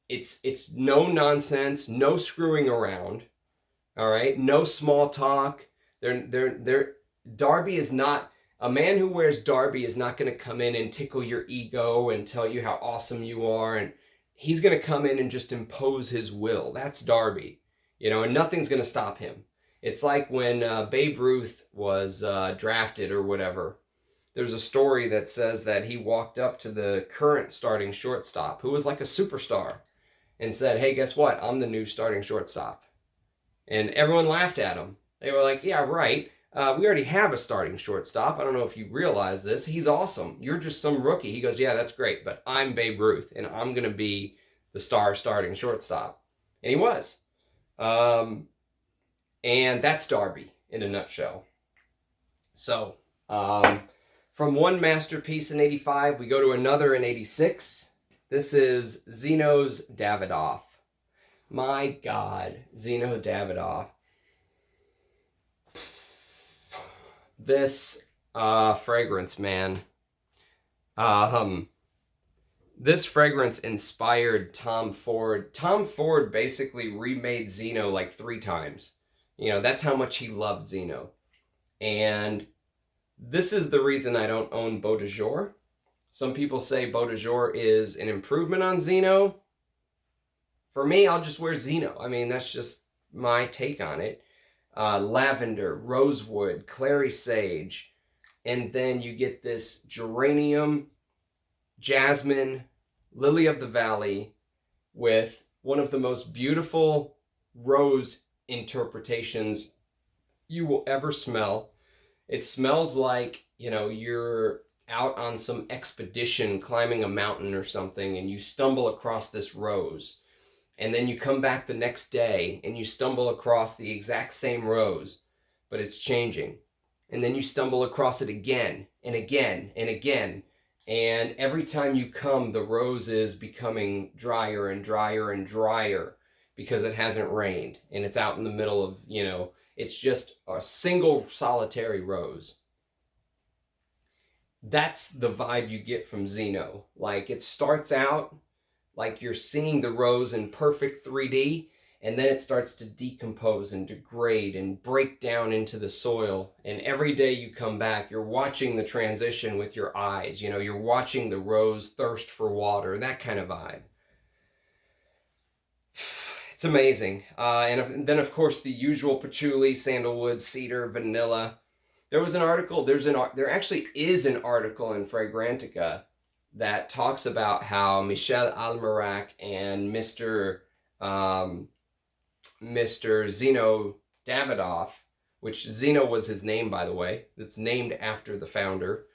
it's no nonsense, no screwing around. All right, no small talk. Darby is not, a man who wears Darby is not going to come in and tickle your ego and tell you how awesome you are. And he's going to come in and just impose his will. That's Darby, you know, and nothing's going to stop him. It's like when Babe Ruth was drafted or whatever. There's a story that says that he walked up to the current starting shortstop, who was like a superstar, and said, hey, guess what? I'm the new starting shortstop. And everyone laughed at him. They were like, yeah, right. We already have a starting shortstop. I don't know if you realize this. He's awesome. You're just some rookie. He goes, yeah, that's great, but I'm Babe Ruth, and I'm going to be the starting shortstop. And he was. And that's Darby in a nutshell. So, from one masterpiece in 85, we go to another in 86. This is Zeno's Davidoff. My God, Zeno Davidoff. This fragrance, man. This fragrance inspired Tom Ford. Tom Ford basically remade Zeno like 3 times. You know, that's how much he loved Zeno. And this is the reason I don't own Beau de Jour. Some people say Beau de Jour is an improvement on Zeno. For me, I'll just wear Zeno. I mean, that's just my take on it. Lavender, rosewood, clary sage, and then you get this geranium, jasmine, lily of the valley with one of the most beautiful rose interpretations you will ever smell. It smells like, you know, you're out on some expedition climbing a mountain or something and you stumble across this rose. And then you come back the next day and you stumble across the exact same rose, but it's changing. And then you stumble across it again and again and again. And every time you come, the rose is becoming drier and drier and drier because it hasn't rained. And it's out in the middle of, you know, it's just a single solitary rose. That's the vibe you get from Zeno. Like, it starts out like you're seeing the rose in perfect 3D, and then it starts to decompose and degrade and break down into the soil. And every day you come back, you're watching the transition with your eyes. You know, you're watching the rose thirst for water, that kind of vibe. It's amazing. And then, of course, the usual patchouli, sandalwood, cedar, vanilla. There was an article, there actually is an article in Fragrantica that talks about how Michel Almerac and Mr. Zeno Davidoff, which Zeno was his name, by the way, that's named after the founder.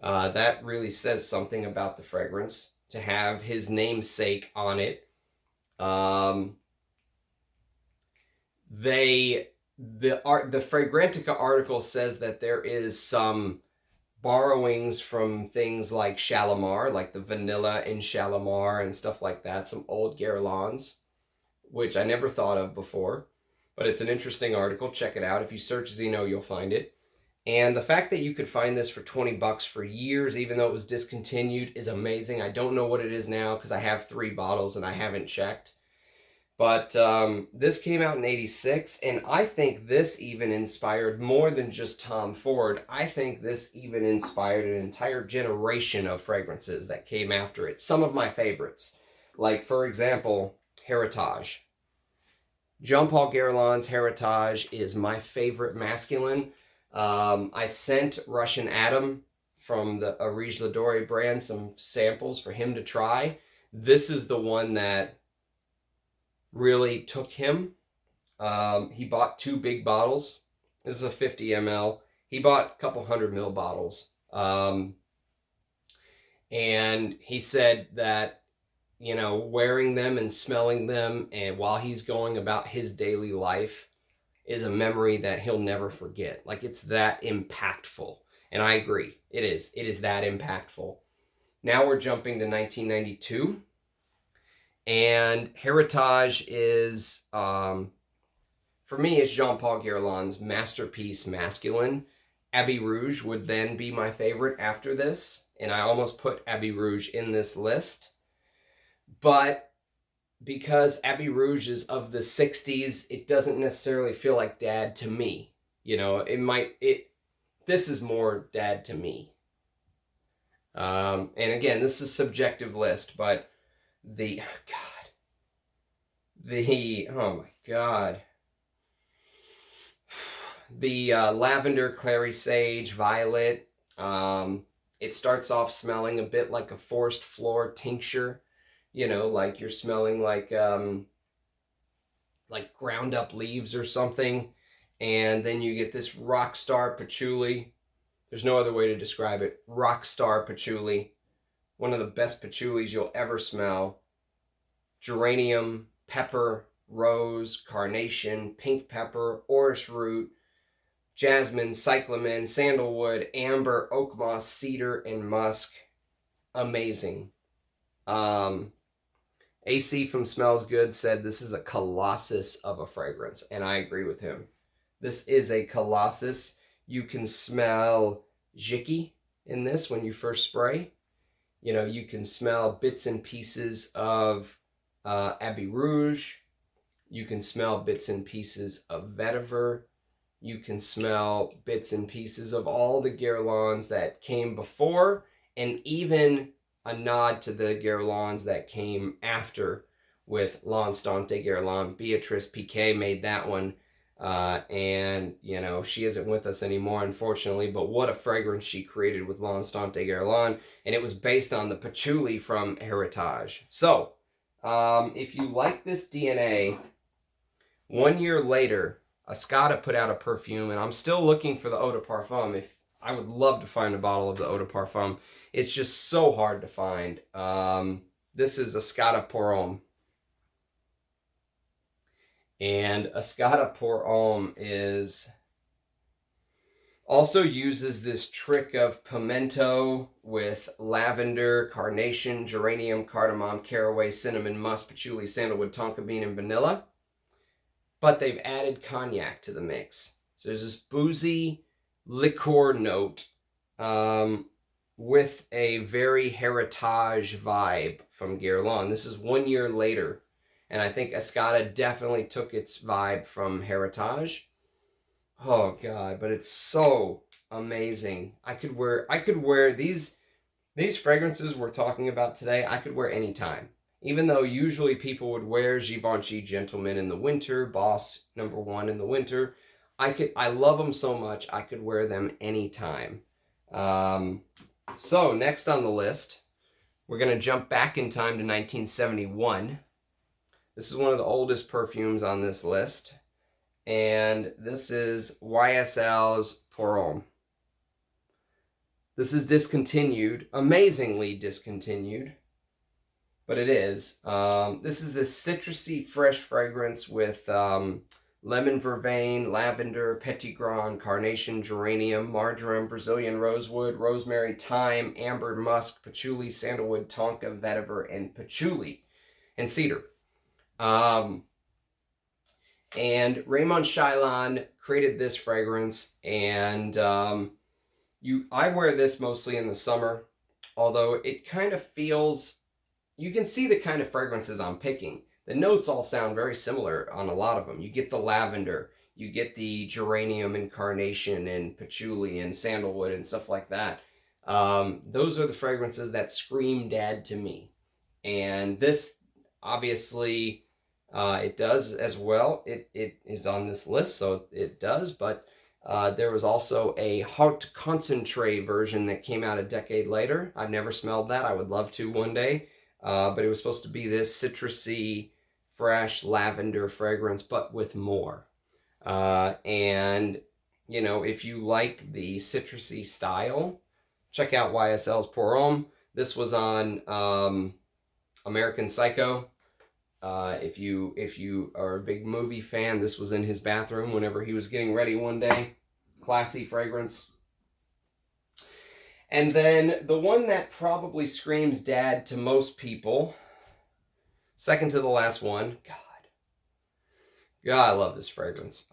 That really says something about the fragrance, to have his namesake on it. The Fragrantica article says that there is some borrowings from things like Shalimar, like the vanilla in Shalimar and stuff like that, some old Guerlains, which I never thought of before, but it's an interesting article. Check it out. If you search Zeno, you'll find it. And the fact that you could find this for 20 bucks for years, even though it was discontinued, is amazing. I don't know what it is now because I have 3 bottles and I haven't checked. But this came out in 86, and I think this even inspired more than just Tom Ford. I think this even inspired an entire generation of fragrances that came after it. Some of my favorites, like, for example, Heritage. Jean-Paul Guerlain's Heritage is my favorite masculine. I sent Russian Adam from the Arige Ladore brand some samples for him to try. This is the one that really took him. He bought 2 big bottles This is a 50 ml. He bought a couple 100 ml bottles. And he said that, you know, wearing them and smelling them and while he's going about his daily life is a memory that he'll never forget. Like, it's that impactful. And I agree. It is. It is that impactful. Now we're jumping to 1992. And Heritage is, for me, is Jean-Paul Guerlain's masterpiece masculine. Abbey Rouge would then be my favorite after this. And I almost put Abbey Rouge in this list. But because Abbey Rouge is of the 60s, it doesn't necessarily feel like dad to me. You know, this is more dad to me. And again, this is a subjective list, but oh my God. The lavender, clary sage, violet, it starts off smelling a bit like a forest floor tincture, you know, like you're smelling like ground up leaves or something. And then you get this rock star patchouli. There's no other way to describe it. Rock star patchouli. One of the best patchoulis you'll ever smell. Geranium, pepper, rose, carnation, pink pepper, orris root, jasmine, cyclamen, sandalwood, amber, oak moss, cedar, and musk. Amazing. AC from Smells Good said this is a colossus of a fragrance, and I agree with him. This is a colossus. You can smell Jicky in this when you first spray. You know, you can smell bits and pieces of Abbey Rouge. You can smell bits and pieces of vetiver. You can smell bits and pieces of all the Guerlains that came before, and even a nod to the Guerlains that came after with L'Instant de Guerlain. Beatrice Piquet made that one. And, you know, she isn't with us anymore, unfortunately, but what a fragrance she created with L'Instant de Guerlain. And it was based on the patchouli from Heritage. So, if you like this DNA, 1 year later, Escada put out a perfume, and I'm still looking for the Eau de Parfum. I would love to find a bottle of the Eau de Parfum. It's just so hard to find. This is Escada Pour Homme. And Escada Pour Homme also uses this trick of pimento with lavender, carnation, geranium, cardamom, caraway, cinnamon, musk, patchouli, sandalwood, tonka bean, and vanilla. But they've added cognac to the mix. So there's this boozy liqueur note with a very Heritage vibe from Guerlain. This is 1 year later. And I think Escada definitely took its vibe from Heritage. Oh God, but it's so amazing. I could wear these fragrances we're talking about today, I could wear anytime. Even though usually people would wear Givenchy Gentleman in the winter, Boss #1 in the winter, I love them so much, I could wear them anytime. So next on the list, we're going to jump back in time to 1971. This is one of the oldest perfumes on this list. And this is YSL's Pour Homme. This is discontinued, amazingly discontinued, but it is. This is this citrusy, fresh fragrance with lemon vervain, lavender, petitgrain, carnation, geranium, marjoram, Brazilian rosewood, rosemary, thyme, amber, musk, patchouli, sandalwood, tonka, vetiver, and patchouli, and cedar. And Raymond Chylon created this fragrance, and I wear this mostly in the summer, although it kind of feels, you can see the kind of fragrances I'm picking. The notes all sound very similar on a lot of them. You get the lavender, you get the geranium and carnation and patchouli and sandalwood and stuff like that. Those are the fragrances that scream dad to me. And this, obviously, it does as well. It is on this list, so it does, but there was also a Haute Concentré version that came out a decade later. I've never smelled that. I would love to one day. But it was supposed to be this citrusy, fresh lavender fragrance, but with more. And you know, if you like the citrusy style, check out YSL's Pour Homme. This was on American Psycho. If you are a big movie fan, this was in his bathroom whenever he was getting ready one day. Classy fragrance. And then the one that probably screams dad to most people, second to the last one. God, I love this fragrance.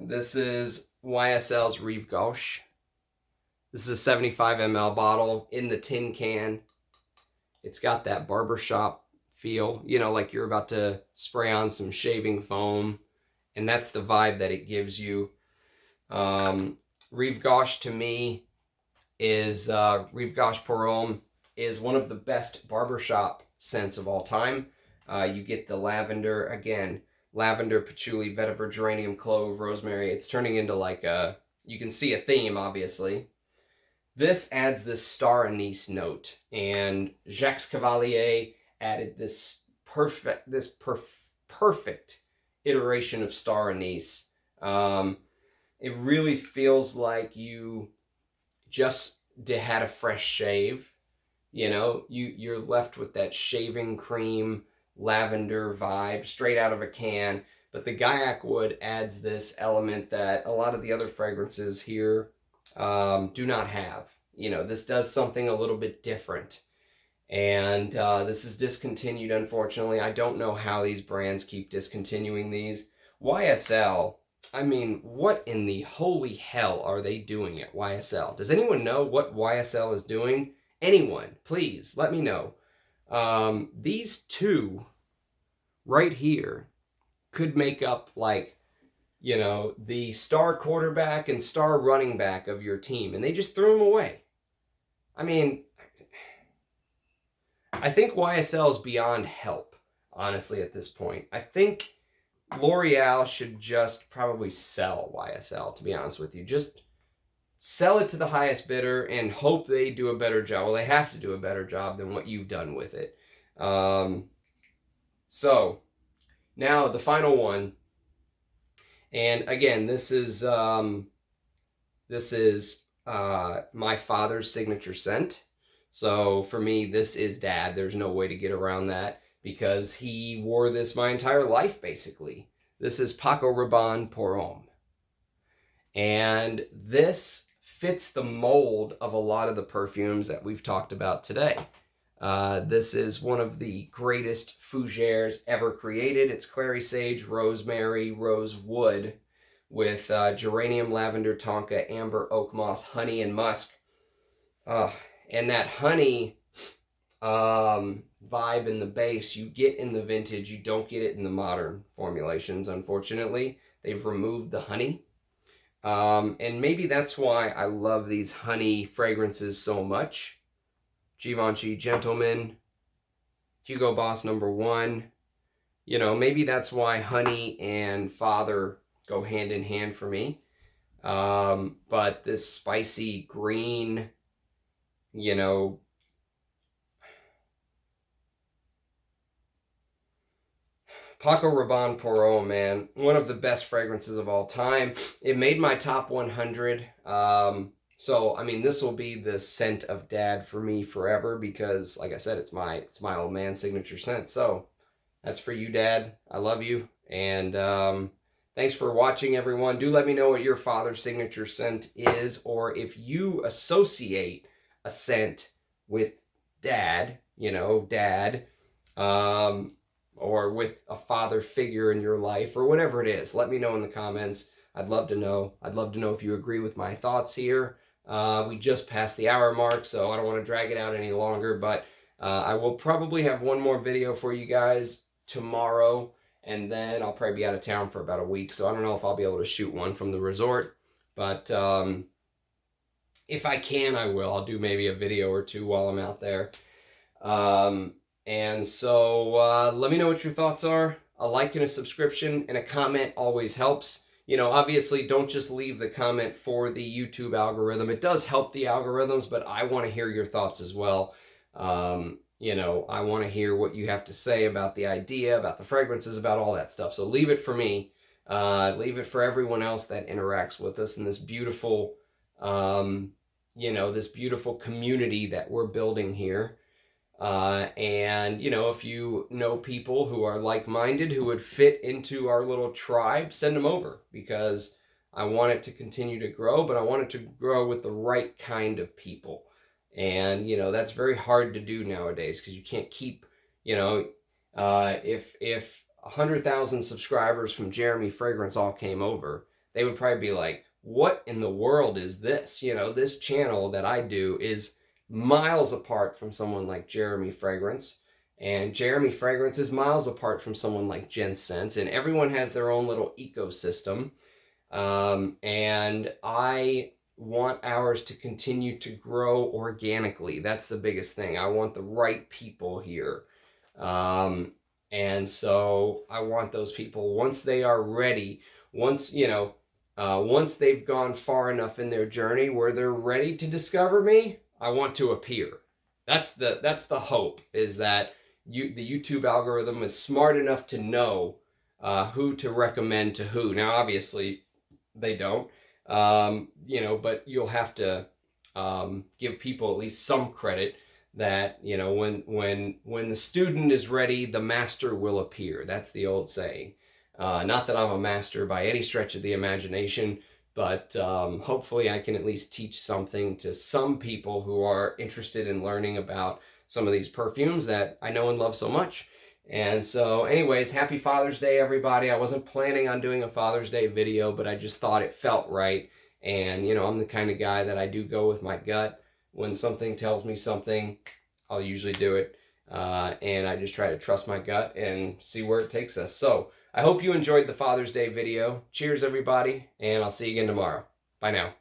This is YSL's Rive Gauche. This is a 75 ml bottle in the tin can. It's got that barbershop feel, you know, like you're about to spray on some shaving foam, and that's the vibe that it gives you. Rive Gauche to me is Rive Gauche Pour Homme is one of the best barbershop scents of all time. You get the lavender, again, lavender, patchouli, vetiver, geranium, clove, rosemary. It's turning into like a, you can see a theme, obviously. This adds this star anise note, and Jacques Cavalier added this perfect iteration of star anise. It really feels like you just had a fresh shave. You know, you're left with that shaving cream lavender vibe straight out of a can, but the Gaiac wood adds this element that a lot of the other fragrances here do not have. You know, this does something a little bit different, and this is discontinued, unfortunately. I don't know how these brands keep discontinuing these. YSL, I mean, what in the holy hell are they doing at YSL? Does anyone know what YSL is doing? Anyone, please let me know. These two right here could make up, like, you know, the star quarterback and star running back of your team, and they just threw them away. I mean, I think YSL is beyond help, honestly, at this point. I think L'Oreal should just probably sell YSL, to be honest with you. Just sell it to the highest bidder and hope they do a better job. Well, they have to do a better job than what you've done with it. So, now the final one. And again, this is my father's signature scent. So for me, this is dad. There's no way to get around that because he wore this my entire life, basically. This is Paco Rabanne Pour Homme. And this fits the mold of a lot of the perfumes that we've talked about today. This is one of the greatest fougères ever created. It's clary sage, rosemary, rosewood with geranium, lavender, tonka, amber, oak moss, honey, and musk. And that honey vibe in the base you get in the vintage. You don't get it in the modern formulations, unfortunately. They've removed the honey. And maybe that's why I love these honey fragrances so much. Givenchy Gentleman, Hugo Boss #1. You know, maybe that's why honey and father go hand in hand for me. But this spicy green, you know, Paco Rabanne Pour Homme, man, one of the best fragrances of all time. It made my top 100. So, I mean, this will be the scent of dad for me forever because, like I said, it's my old man's signature scent. So, that's for you, Dad. I love you. And thanks for watching, everyone. Do let me know what your father's signature scent is, or if you associate a scent with dad, you know, dad, or with a father figure in your life, or whatever it is. Let me know in the comments. I'd love to know. I'd love to know if you agree with my thoughts here. We just passed the hour mark, so I don't want to drag it out any longer, but I will probably have one more video for you guys tomorrow, and then I'll probably be out of town for about a week, so I don't know if I'll be able to shoot one from the resort, but if I can, I will. I'll do maybe a video or two while I'm out there. And so let me know what your thoughts are. A like and a subscription and a comment always helps. You know, obviously, don't just leave the comment for the YouTube algorithm. It does help the algorithms, but I want to hear your thoughts as well. You know, I want to hear what you have to say about the idea, about the fragrances, about all that stuff. So leave it for me. Leave it for everyone else that interacts with us in this beautiful, this beautiful community that we're building here. And, if you know people who are like-minded, who would fit into our little tribe, send them over, because I want it to continue to grow, but I want it to grow with the right kind of people. And, that's very hard to do nowadays, because you can't keep, if 100,000 subscribers from Jeremy Fragrance all came over, they would probably be like, what in the world is this? This channel that I do is miles apart from someone like Jeremy Fragrance, and Jeremy Fragrance is miles apart from someone like Jen Sense, and everyone has their own little ecosystem. And I want ours to continue to grow organically. That's the biggest thing. I want the right people here. And so I want those people, once they are ready, once they've gone far enough in their journey where they're ready to discover me, I want to appear. That's the hope, is that the YouTube algorithm is smart enough to know who to recommend to who. Now, obviously, they don't, but you'll have to give people at least some credit that, when the student is ready, the master will appear. That's the old saying. Not that I'm a master by any stretch of the imagination, but hopefully I can at least teach something to some people who are interested in learning about some of these perfumes that I know and love so much. And so anyways, happy Father's Day, everybody. I wasn't planning on doing a Father's Day video, but I just thought it felt right. And, I'm the kind of guy that I do go with my gut. When something tells me something, I'll usually do it. And I just try to trust my gut and see where it takes us. So I hope you enjoyed the Father's Day video. Cheers, everybody, and I'll see you again tomorrow. Bye now.